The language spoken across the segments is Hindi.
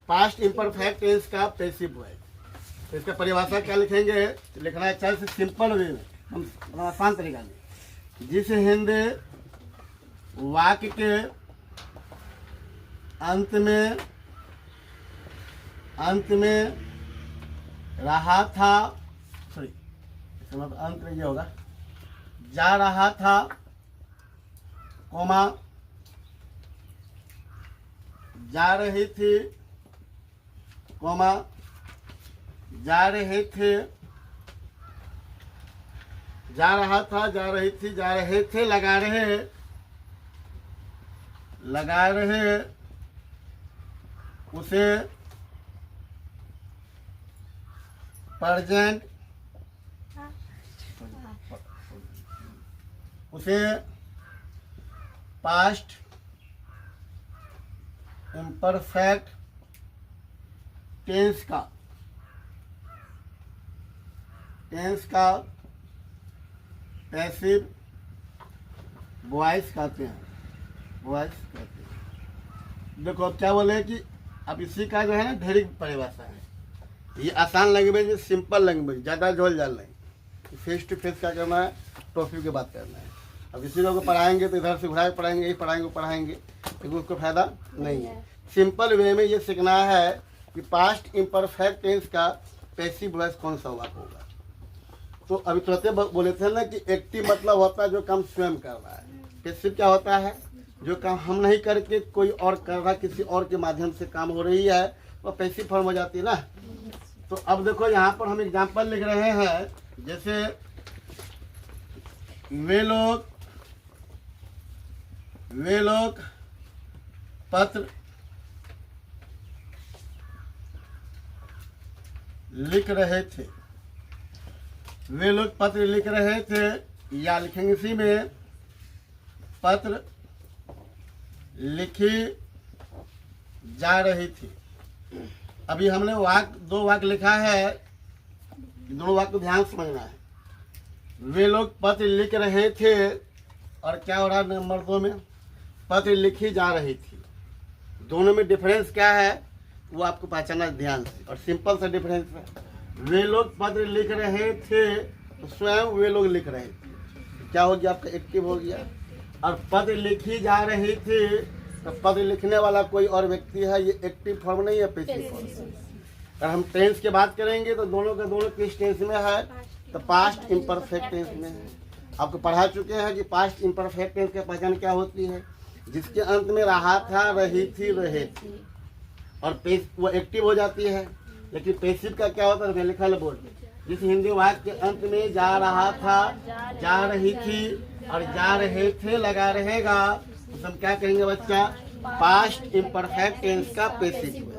पास्ट इम्परफेक्ट टेंस का पैसिव वॉइस। तो इसका परिभाषा क्या लिखेंगे, लिखना है चाहे से सिंपल वे में, हम आसान तरीका में। जिस हिंदी वाक्य के अंत में रहा था, सॉरी इसका मतलब अंत में ये होगा, जा रहा था कोमा जा रही थी कोमा जा रहे थे, जा रहा था, जा रही थी, जा रहे थे, लगा रहे उसे प्रेजेंट उसे पास्ट इम्परफेक्ट टेंस का पैसिव वॉइस कहते हैं। देखो अब क्या बोले कि अब इसी का जो है ना ढेरी परिभाषा है। ये आसान लैंग्वेज में, सिंपल लैंग्वेज, ज़्यादा झोल झाल नहीं। फेस टू फेस क्या करना है, टॉपिक की बात करना है। अब इसी को पढ़ाएंगे तो इधर से घुरा के पढ़ाएंगे, यही पढ़ाएंगे पढ़ाएंगे, लेकिन उसको फायदा नहीं है। सिंपल वे में ये सीखना है कि पास्ट इम्परफेक्ट टेंस का पैसिव वॉइस कौन सा होगा। तो अभी तुरंत बोले थे ना कि एक्टिव मतलब होता है जो काम स्वयं कर रहा है। पैसिव क्या होता है, जो काम हम नहीं करके कोई और कर रहा, किसी और के माध्यम से काम हो रही है, वो पैसिव फॉर्म हो जाती है ना। तो अब देखो यहाँ पर हम एग्जाम्पल लिख रहे हैं, जैसे वे लोग पत्र लिख रहे थे, वे लोग पत्र लिख रहे थे, या लिखेंगे इसी में पत्र लिखी जा रही थी। अभी हमने दो वाक्य लिखा है, दोनों वाक्य को ध्यान से समझना है। वे लोग पत्र लिख रहे थे और क्या हो रहा है नंबर 2 में, पत्र लिखी जा रही थी। दोनों में डिफरेंस क्या है वो आपको पहचानना ध्यान से, और सिंपल सा डिफरेंस है। वे लोग पत्र लिख रहे थे तो स्वयं वे लोग लिख रहे थे, क्या हो गया आपका एक्टिव हो गया। और पत्र लिखी जा रही थी तो पत्र लिखने वाला कोई और व्यक्ति है, ये एक्टिव फॉर्म नहीं है, पैसिव फॉर्म। अगर हम टेंस की बात करेंगे तो दोनों के दोनों किस टेंस में है, तो पास्ट इम्परफेक्ट टेंस में है। आपको पढ़ा चुके हैं कि पास्ट इम्परफेक्ट टेंस की पहचान क्या होती है, जिसके अंत में रहा था, रही थी, रहे थी, और वो एक्टिव हो जाती है। लेकिन पैसिव का क्या होता है, लिखा है बोर्ड में, जिस हिंदी वाक्य के अंत में जा रहा था, जा रही थी और जा रहे थे लगा रहेगा, तो हम क्या कहेंगे बच्चा, पास्ट इम्परफेक्ट टेंस का पैसिव।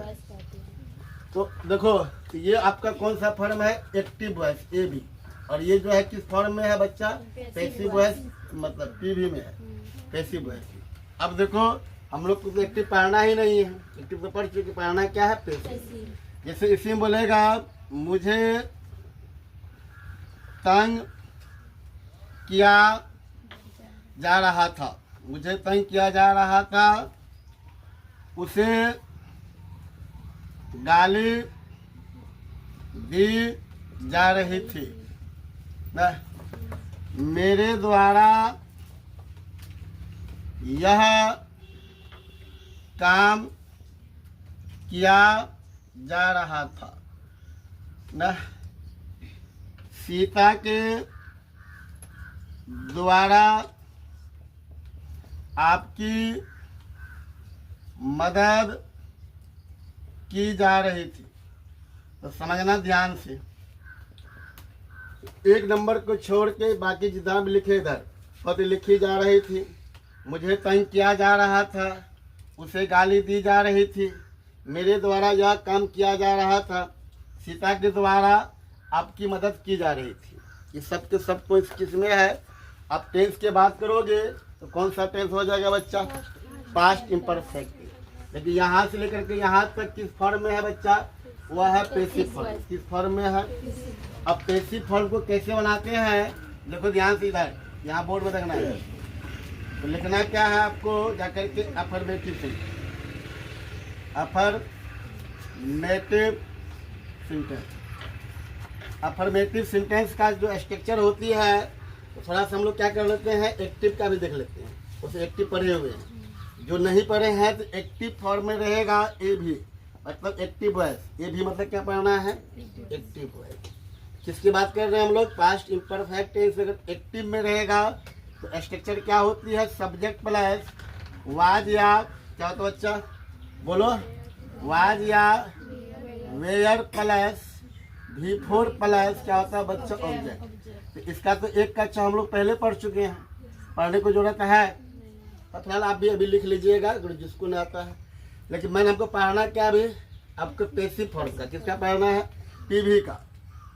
तो देखो ये आपका कौन सा फॉर्म है, एक्टिव वॉइस ए बी, और ये जो है किस फॉर्म में है बच्चा, पैसिव वॉइस, मतलब पी बी में है, पैसिव वॉइस। अब देखो हम लोग को तो एक्टिव पढ़ना ही नहीं है, एक्टिव तो पढ़ चुके, पढ़ना क्या है, पैसिव। जैसे इसी में बोलेगा मुझे तंग किया जा रहा था, मुझे तंग किया जा रहा था, उसे गाली दी जा रही थी, मेरे द्वारा यह काम किया जा रहा था न, सीता के द्वारा आपकी मदद की जा रही थी। तो समझना ध्यान से, एक नंबर को छोड़ के बाकी जितना भी लिखे इधर, पत्र लिखी जा रही थी, मुझे तंग किया जा रहा था, उसे गाली दी जा रही थी, मेरे द्वारा यह काम किया जा रहा था, सीता के द्वारा आपकी मदद की जा रही थी। ये सब के सब को किस में है। आप टेंस की बात करोगे तो कौन सा टेंस हो जाएगा बच्चा, पास्ट इम्परफेक्ट। लेकिन यहाँ से लेकर के यहाँ तक किस फॉर्म में है बच्चा, वह है पैसिव फॉर्म। किस फॉर्म में है। अब पैसिव फॉर्म को कैसे बनाते हैं, देखो ध्यान से, इधर यहाँ बोर्ड में देखना है। तो लिखना क्या है आपको, जाकर के अफर्मेटिव से, अफर्मेटिव सेंटेंस। अफर्मेटिव सेंटेंस का जो स्ट्रक्चर होती है तो थोड़ा सा हम लोग क्या कर लेते हैं, एक्टिव का भी देख लेते हैं। उसे एक्टिव पढ़े हुए हैं, जो नहीं पढ़े हैं तो एक्टिव फॉर्म में रहेगा ए भी, मतलब एक्टिव वॉइस। ए भी मतलब क्या पढ़ना है, एक्टिव वॉइस। किसकी बात कर रहे हैं हम लोग, पास्ट इम्परफेक्ट टेंस। अगर एक्टिव में रहेगा तो स्ट्रक्चर क्या होती है, सब्जेक्ट प्लस वाज या क्या होता है बच्चा, बोलो, वाज या वेयर प्लस V4 प्लस क्या होता है बच्चा, ऑब्जेक्ट। तो इसका तो एक का अच्छा हम लोग पहले पढ़ चुके हैं, पढ़ने को जरूरत है। तो फिलहाल आप भी अभी लिख लीजिएगा जिसको नहीं आता है। लेकिन मैंने हमको पढ़ना क्या अभी, आपको पैसिव फॉर्म का। किसका पढ़ना है, PV का।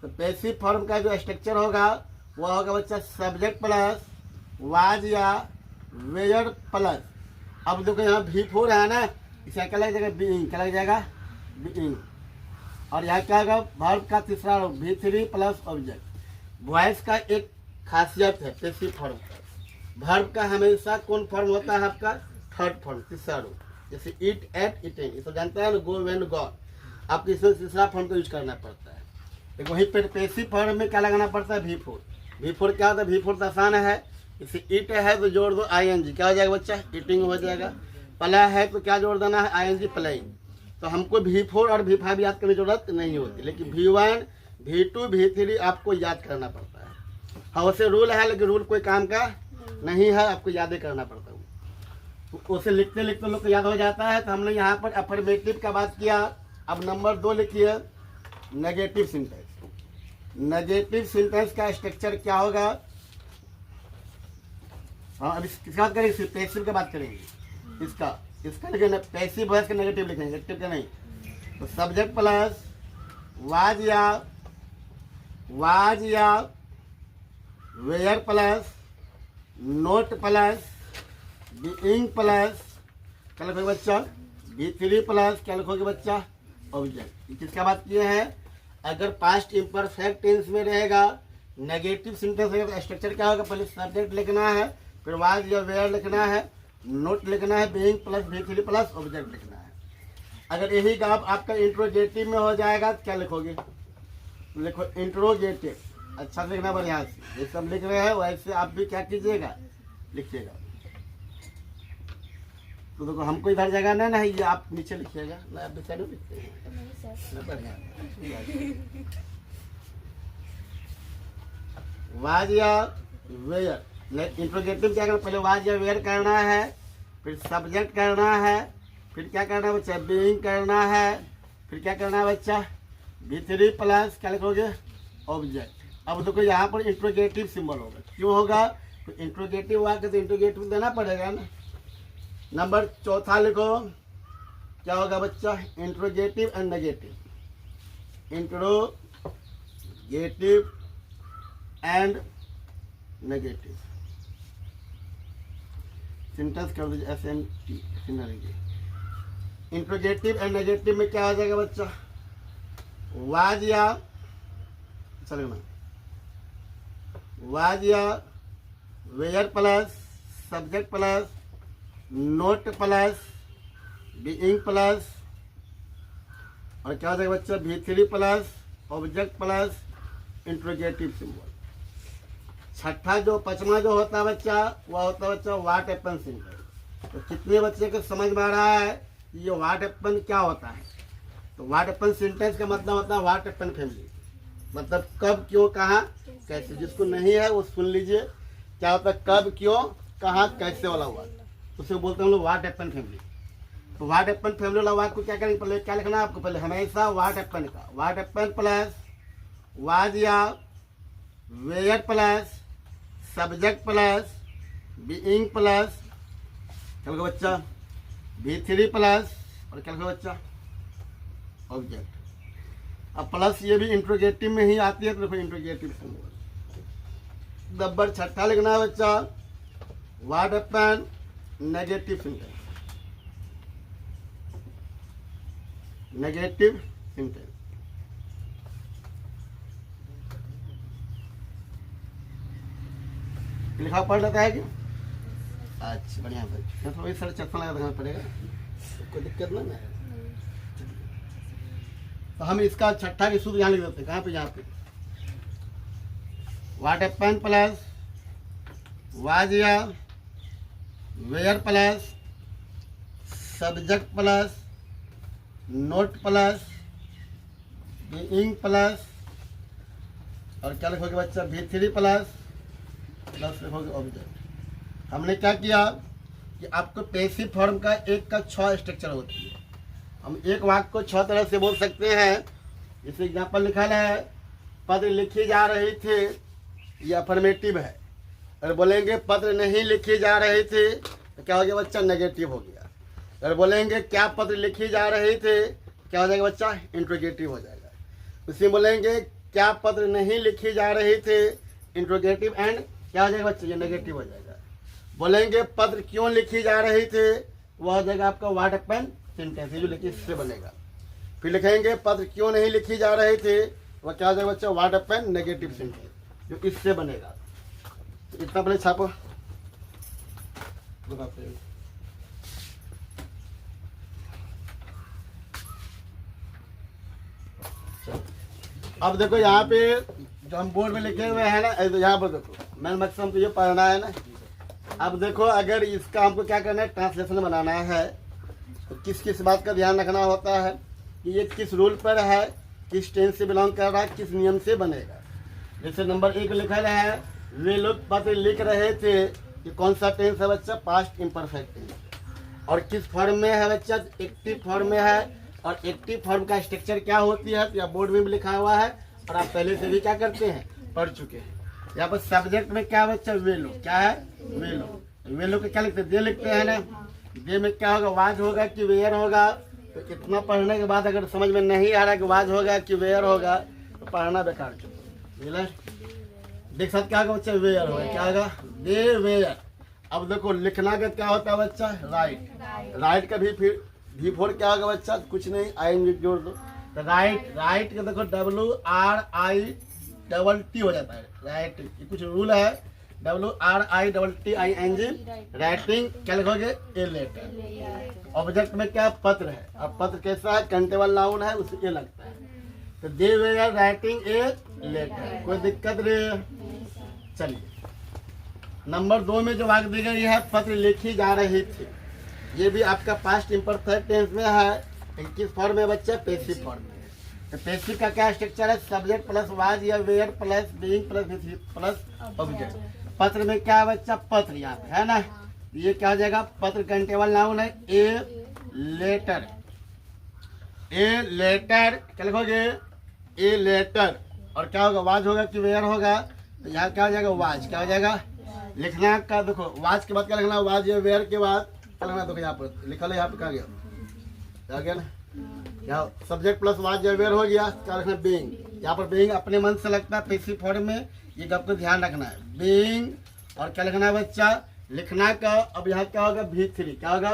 तो पैसिव फॉर्म का जो स्ट्रक्चर होगा वह होगा बच्चा सब्जेक्ट प्लस वाज या वेयर प्लस। अब देखो यहाँ V4 है ना, इसका क्या लग जाएगा, बीइंग। क्या लग जाएगा, बीइंग। और यहाँ क्या होगा, वर्ब का तीसरा रूप V3 प्लस ऑब्जेक्ट। वॉइस का एक खासियत है पैसिव फॉर्म का, वर्ब का हमेशा कौन फॉर्म होता है आपका, थर्ड फॉर्म, तीसरा रूप। जैसे ईट, एट, ईटिंग, ये सब जानते हैं ना, गो, वेन, गॉन। आपको इसमें तीसरा फॉर्म का यूज करना पड़ता है। लेकिन वहीं पर पैसिव फॉर्म में क्या लगाना पड़ता है, V4। V4 क्या होता है, V4 तो आसान है। इसे ईट है तो जोड़ दो ING, क्या हो जाएगा बच्चा, ईटिंग हो जाएगा। प्ला है तो क्या जोड़ देना है, ING, प्लेइंग। तो हमको V4 और V5 याद करने की जरूरत नहीं होती, लेकिन V1, V2, V3 आपको याद करना पड़ता है। हाँ वैसे रूल है, लेकिन रूल कोई काम का नहीं है, आपको याद ही करना पड़ता है। तो उसे लिखते लिखते लोग को याद हो जाता है। तो हमने यहाँ पर अफर्मेटिव का बात किया। अब नंबर 2 लिखिए, नेगेटिव सेंटेंस। नेगेटिव सेंटेंस का स्ट्रक्चर क्या होगा, हाँ अब किसकी बात करेंगे, पैसिव की बात करेंगे। इसका लिखेंगे पैसिव वॉइस का नेगेटिव लिखेंगे, एक्टिव का नहीं। तो सब्जेक्ट प्लस वाज या were plus not plus being plus क्या लिखोगे बच्चा, V3 प्लस क्या लिखोगे बच्चा, ऑब्जेक्ट। किसका बात किए हैं, अगर पास्ट इम्परफेक्ट टेंस में रहेगा, नेगेटिव सेंटेंस रहेगा, स्ट्रक्चर क्या होगा, पहले सब्जेक्ट लिखना है, फिर वाज या वेयर लिखना है, नोट लिखना है, being plus V3 plus object लिखना है। अगर यही काम आपका इंट्रोगेटिव में हो जाएगा तो क्या लिखोगे, लिखो इंट्रोगेटिव। अच्छा से लिखना बढ़िया से, ये सब लिख रहे हैं वैसे आप भी क्या कीजिएगा, लिखिएगा। तो देखो हमको इधर जगह नहीं ना, ये आप नीचे लिखिएगा ना, आप बेचारे लिखते हैं बढ़िया। वाज या वेयर, इंट्रोगेटिव क्या करना, पहले वाज या वेयर करना है, फिर सब्जेक्ट करना है, फिर क्या करना है बच्चा, बीइंग करना है, फिर क्या करना है बच्चा, V3 प्लस क्या लिखोगे, ऑब्जेक्ट। अब देखो यहाँ पर इंट्रोगेटिव सिंबल होगा, क्यों होगा, तो इंट्रोगेटिव वाक्य तो इंट्रोगेटिव देना पड़ेगा ना। नंबर 4 लिखो, क्या होगा बच्चा, interrogative and negative. Interrogative and negative sentence कर दीजिए, SNT। इंट्रोगेटिव एंड नेगेटिव में क्या हो जाएगा बच्चा, वाज या चलेगा, वाज या were plus subject plus not plus being plus और क्या हो जाएगा बच्चा, V3 plus object plus interrogative symbol. छठा जो 5वां जो होता है बच्चा, वह होता है बच्चा व्हाट हैपन सिंबल। तो कितने बच्चे को समझ में आ रहा है ये व्हाट हैपन क्या होता है। तो व्हाट हैपन सेंटेंस का मतलब होता है व्हाट हैपन फैमिली, मतलब कब, क्यों, कहाँ, कैसे। जिसको नहीं है वो सुन लीजिए, क्या होता है कब, क्यों, कहाँ, कैसे वाला हुआ, उसे बोलते हैं हम लोग व्हाट हैपन फैमिली। तो व्हाट हैपन फैमिली वाला वाक्य को क्या करेंगे, पहले क्या लिखना है आपको, पहले हमेशा व्हाट हैपन का, व्हाट हैपन प्लस वाज या were plus subject plus being plus क्या लिखो बच्चा, V3 प्लस और क्या लिखो बच्चा, ऑब्जेक्ट। अब प्लस ये भी इंट्रोगेटिव में ही आती है, तो देखो इंट्रोगेटिव सिंबल। नंबर 6 लिखना है बच्चा, what happen negative sentence. Negative sentence लिखा पढ़ लेता है कि, अच्छा बढ़िया भाई, तो वही सर चप्पल लगा देना पड़ेगा, कोई दिक्कत ना है। तो हम इसका छठा की सूत्र यहाँ लिख देते हैं। कहाँ पे? यहाँ पे व्हाट हैपन प्लस वाज या were plus subject plus not plus being plus और क्या लिखोगे बच्चा? V3 प्लस लिखोगे ऑब्जेक्ट। हमने क्या किया कि आपको पैसिव फॉर्म का एक का 6 स्ट्रक्चर होती है। हम एक वाक्य को 6 तरह से बोल सकते हैं। जैसे एग्जाम्पल लिखा है, पत्र लिखी जा रही थी, ये अफर्मेटिव है। अगर बोलेंगे पत्र नहीं लिखी जा रही थी तो क्या हो गया बच्चा? नेगेटिव हो गया। अगर बोलेंगे क्या पत्र लिखी जा रही थी, क्या हो जाएगा बच्चा? इंट्रोगेटिव हो जाएगा। उसी बोलेंगे क्या पत्र नहीं लिखी जा रही थी, इंट्रोगेटिव एंड क्या हो जाएगा बच्चा? ये नेगेटिव हो जाएगा। बोलेंगे पत्र क्यों लिखी जा रही थी, वह हो जाएगा आपका व्हाट हैपन सेंटेंस, जो लिखी इससे बनेगा। फिर लिखेंगे पत्र क्यों नहीं लिखी जा रही थी, वह क्या हो जाएगा बच्चा? व्हाट हैपन नेगेटिव सेंटेंस, जो इससे बनेगा। तो इतना पहले छापो। अब देखो यहाँ पे जो हम बोर्ड में लिखे हुए हैं ना, यहाँ पर देखो मेन मकसद तो ये पढ़ना है ना। अब देखो अगर इसका हमको क्या करना है? ट्रांसलेशन बनाना है। तो किस किस बात का ध्यान रखना होता है कि ये किस रूल पर है, किस टेंस से बिलोंग कर रहा है, किस नियम से बनेगा। जैसे नंबर 1 लिखा है, वे लोग पत्र लिख रहे थे, ये कौन सा टेंस है बच्चा? Past imperfect tense. और किस फॉर्म में है बच्चा? एक्टिव फॉर्म में है। और एक्टिव फॉर्म का स्ट्रक्चर क्या होती है, तो यहाँ बोर्ड में भी लिखा हुआ है और आप पहले से भी क्या करते हैं? पढ़ चुके हैं। यहाँ पर सब्जेक्ट में क्या बच्चा? वे लोग। क्या है? वे लोग। वे लोग क्या लिखते हैं? दे लिखते हैं ना। दे में क्या होगा? वाज होगा कि वेयर होगा? तो इतना पढ़ने के बाद अगर समझ में नहीं आ रहा कि वाज होगा कि वेयर होगा, तो पढ़ना बेकार चुका। देख सकते क्या होगा बच्चा? वेयर होगा। क्या होगा? दे वेयर। अब देखो लिखना का क्या होता है बच्चा? राइट। राइट का भी फिर V4 क्या होगा बच्चा? कुछ नहीं, आई जोड़ दो। तो राइट, राइट का देखो WRITT हो जाता है। राइट ये कुछ रूल है। WRITTING writing. क्या लिखोगे? A letter. ऑब्जेक्ट में क्या? पत्र है। अब पत्र कैसा है? कंटेबल नाउन है, उसे ए लगता है। तो दे वे राइटिंग ए लेटर। कोई दिक्कत नहीं। चलिए नंबर 2 में जो वाक्य दी गई है, पत्र लिखी जा रही थी, ये भी आपका पास्ट इम्परफेक्ट टेंस में है। किस फॉर्म में बच्चा? पैसिव फॉर्म में। तो पैसिव का क्या स्ट्रक्चर है? सब्जेक्ट प्लस वाज या were plus being plus object. पत्र में क्या है बच्चा? पत्र यहाँ पे है ना। ये क्या हो जाएगा? पत्र कंटेबल नाउन है। A letter. ए लेटर क्या लिखोगे? A letter. और क्या होगा? वाज होगा कि वेयर होगा? तो यहाँ क्या हो जाएगा? वाज। क्या हो जाएगा? लिखना का देखो वाज के बाद क्या लिखना? वाज या वेयर के बाद क्या? देखो यहाँ पर लिखा है, यहाँ पे क्या गया ना? क्या सब्जेक्ट प्लस वाज या वेयर हो गया? क्या लिखना? बीइंग। यहाँ पर बीइंग अपने मन से लगता है पैसिव फॉर्म में, ये आपको ध्यान रखना है। बीइंग। और क्या लिखना है बच्चा? लिखना का अब यहाँ क्या होगा? V3। क्या होगा?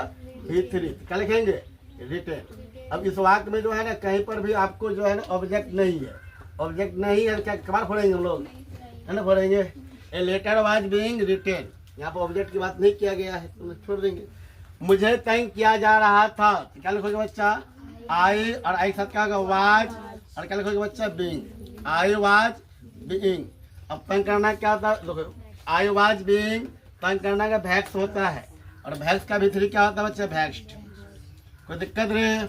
V3। क्या लिखेंगे? रिटेन। अब इस वाक्य में जो है ना, कहीं पर भी आपको जो है ना ऑब्जेक्ट नहीं है। ऑब्जेक्ट नहीं है, क्या कबार फोड़ेंगे हम लोग, है ना? फोड़ेंगे। A letter was being written. यहाँ पर ऑब्जेक्ट की बात नहीं किया गया है, तो छोड़ देंगे। मुझे तंग किया जा रहा था, तो क्या लिखोगे बच्चा? आई। और आई साथ क्या होगा? वाज। और क्या लिखोगे बच्चा? बीइंग। I was being. अब तंग करना क्या होता है? आई वाज बीइंग तंग करना का वैक्स होता है। और वैक्स का V3 क्या होता है बच्चा? वैक्स्ड। कोई दिक्कत नहीं।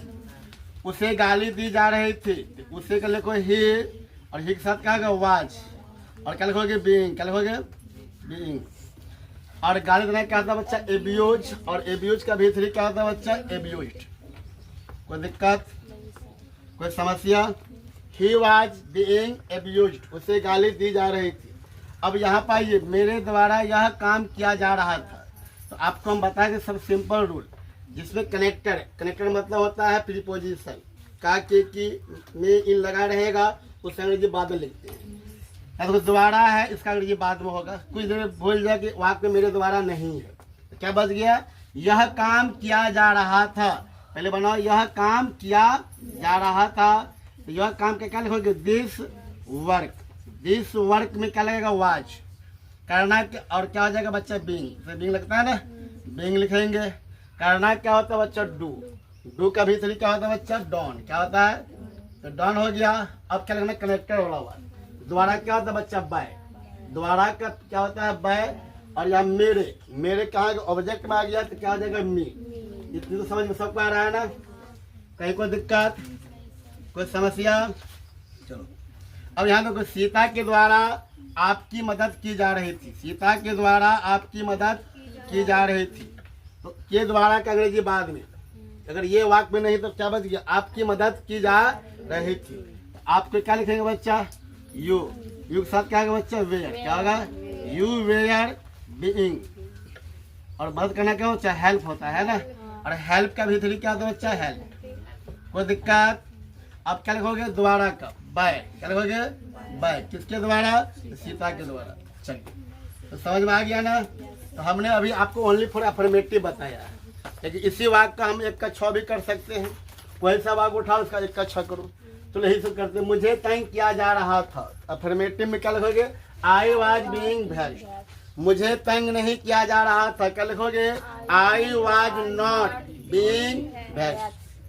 उसे गाली दी जा रही थी, तो उसे का लिखो ही। और ही के साथ क्या होगा? वाज। और क्या लिखोगे? बीइंग। क्या लिखोगे? बीइंग। और गाली देना क्या होता है बच्चा? एब्यूज। और एब्यूज का V3 क्या होता है बच्चा? एब्यूज्ड। कोई दिक्कत, कोई समस्या? He was being abused. उसे गाली दी जा रही थी। अब यहाँ पाइए, मेरे द्वारा यह काम किया जा रहा था। तो आपको हम बताएंगे सब सिंपल रूल, जिसमें कनेक्टर। कनेक्टर मतलब होता है प्रीपोजिशन। का के में इन लगा रहेगा, उसे अंग्रेजी बाद में लिखते हैं। तो द्वारा है, इसका अंग्रेजी बाद में होगा। कुछ देर भूल जाए कि वाक्य में मेरे द्वारा नहीं है, तो क्या बच गया? यह काम किया जा रहा था। पहले बनाओ, यह काम किया जा रहा था। तो यह काम के क्या लिखोगे? This work. दिस वर्क में क्या लगेगा? वाज। करना और क्या हो जाएगा बच्चा? बीइंग। बीइंग लगता है ना, बीइंग लिखेंगे। करना क्या होता है बच्चा? डू। डू का V3 क्या होता है बच्चा? डॉन। क्या होता है? तो डन हो गया। अब क्या लगना कनेक्टर वाला हुआ। द्वारा क्या होता है बच्चा बाय, द्वारा का क्या होता है बाय, और यहाँ मेरे कहाँ ऑब्जेक्ट में आ गया तो क्या हो जाएगा मी। इतनी तो समझ में सबको आ रहा है ना, कहीं कोई दिक्कत कोई समस्या? चलो अब यहाँ देखो सीता के द्वारा आपकी मदद की जा रही थी, सीता के द्वारा आपकी मदद की जा रही थी। तो के द्वारा का अंग्रेजी बाद में, अगर ये वाक्य में नहीं तो क्या बच गया, आपकी मदद की जा रही थी। आपको क्या लिखेंगे बच्चा, यू के साथ क्या होगा बच्चा, वेयर, क्या होगा, यू वेयर बीइंग। और मदद करना क्या होता है, हेल्प होता है ना, और हेल्प का भी क्या होता है बच्चा, हेल्प। कोई दिक्कत? अब क्या लिखोगे, द्वारा का बाय, क्या लिखोगे, बाय, किसके द्वारा, सीता के द्वारा। चलिए तो समझ में आ गया ना। तो हमने अभी आपको ओनली फॉर अफर्मेटिव बताया है, लेकिन इसी वाक्य का हम 1 का 6 भी कर सकते हैं। कोई सा वाक्य उठाओ उसका 1 का 6 करो। तो यही सब करते हैं। मुझे तंग किया जा रहा था, अफर्मेटिव में क्या लिखोगे, आई वॉज बीइंग वेल्ड। मुझे तंग नहीं किया जा रहा था, क्या लिखोगे, I was not being weld.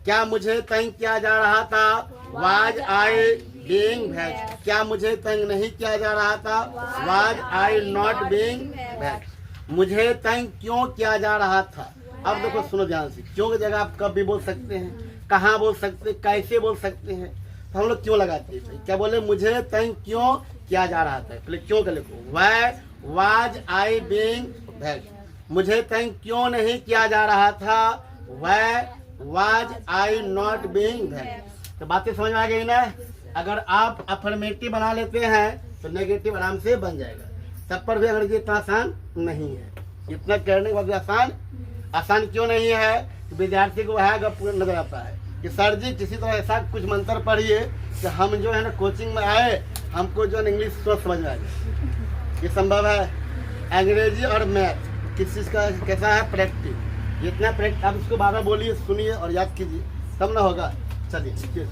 क्या मुझे तंग किया जा रहा था, वाज आई बीइंग वेल्ड। क्या मुझे तंग नहीं किया जा रहा था, was I not being weld. मुझे तंग क्यों किया जा रहा था। अब देखो सुनो ध्यान से, क्यों की जगह आप कब भी बोल सकते हैं, कहाँ बोल सकते हैं, कैसे बोल सकते हैं। तो हम लोग क्यों लगाते हैं, क्या बोले, मुझे तंग क्यों किया जा रहा था, पहले क्यों का लिखो, why was I being weld. मुझे तंग क्यों नहीं किया जा रहा था, why was I not being weld. तो बातें समझ में आ गई ना। अगर आप अफर्मेटिव बना लेते हैं तो नेगेटिव आराम से बन जाएगा। सब पर भी अंग्रेजी इतना आसान नहीं है, इतना करने के बाद आसान क्यों नहीं है, विद्यार्थी को वह पूरा नजर आता है कि सर जी किसी तरह ऐसा कुछ मंत्र पढ़िए कि हम जो है ना कोचिंग में आए, हमको जो है इंग्लिश सोच समझ में आ जाए। ये संभव है। अंग्रेजी और मैथ किस चीज़ का कैसा है, प्रैक्टिस। जितना प्रैक्टिस आप इसको बार बार बोलिए, सुनिए और याद कीजिए, तब ना होगा। चलिए।